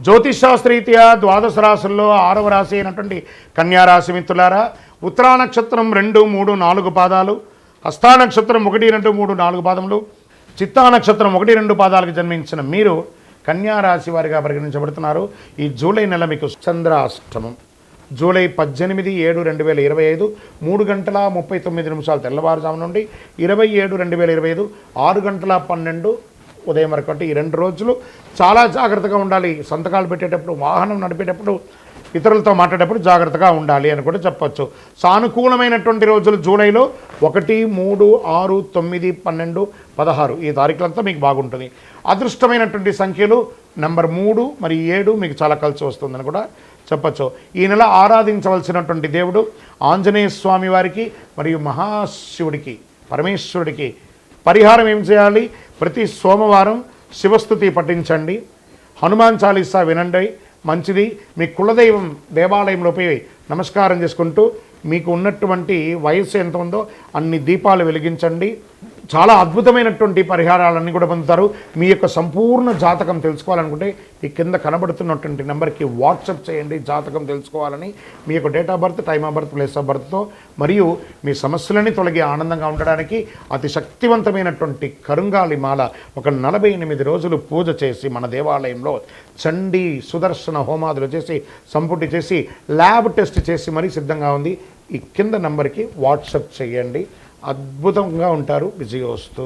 జ్యోతిషాస్త్రరీత్యా ద్వాదశ రాశుల్లో 6వ రాశి అయినటువంటి కన్యారాశి మిత్రులారా, ఉత్తరా నక్షత్రం 2, 3, 4 పాదాలు, హస్తా నక్షత్రం 1, 2, 3, 4 పాదములు, చిత్తా నక్షత్రం 1, 2 పాదాలకు జన్మించిన మీరు కన్యారాశి వారిగా పరిగణించబడుతున్నారు. ఈ జూలై నెల మీకు చంద్రాష్టమం. జూలై 18, 7, 2025 3 గంటల 39 నిమిషాలు తెల్లవారుజాము నుండి 27, 2025 6 గంటల 12 ఉదయం వరకు. ఈ 2 రోజులు చాలా జాగ్రత్తగా ఉండాలి. సంతకాలు పెట్టేటప్పుడు, వాహనం నడిపేటప్పుడు, ఇతరులతో మాట్లాడేటప్పుడు జాగ్రత్తగా ఉండాలి అని కూడా చెప్పచ్చు. సానుకూలమైనటువంటి రోజులు జూలైలో 1, 3, 6, 9, 12, 16 ఈ తారీఖులంతా మీకు బాగుంటుంది. అదృష్టమైనటువంటి సంఖ్యలు నెంబర్ 3 మరియు 7 మీకు చాలా కలిసి వస్తుందని కూడా చెప్పచ్చు. ఈ నెల ఆరాధించవలసినటువంటి దేవుడు ఆంజనేయ స్వామి వారికి మరియు మహాశివుడికి, పరమేశ్వరుడికి పరిహారం ఏం చేయాలి? ప్రతి సోమవారం శివస్తుతి పఠించండి, హనుమాన్ చాలీసా వినండి, మంచిది. మీ కులదైవం దేవాలయంలోపై నమస్కారం చేసుకుంటూ మీకు ఉన్నటువంటి వయస్సు ఎంత ఉందో అన్ని దీపాలు వెలిగించండి. చాలా అద్భుతమైనటువంటి పరిహారాలన్నీ కూడా పొందుతారు. మీ యొక్క సంపూర్ణ జాతకం తెలుసుకోవాలనుకుంటే ఈ కింద కనబడుతున్నటువంటి నెంబర్కి వాట్సాప్ చేయండి జాతకం తెలుసుకోవాలని. మీ యొక్క date of birth, time of birth, place of బర్త్తో మరియు మీ సమస్యలని తొలగి ఆనందంగా ఉండడానికి అతి శక్తివంతమైనటువంటి కరుంగాలి మాల ఒక 48 రోజులు పూజ చేసి మన దేవాలయంలో చండీ సుదర్శన హోమాదులు చేసి సంపుటి చేసి ల్యాబ్ టెస్ట్ చేసి మరీ సిద్ధంగా ఉంది. ఈ కింద నెంబర్కి వాట్సాప్ చేయండి. అద్భుతంగా ఉంటారు. బిజీగా వస్తూ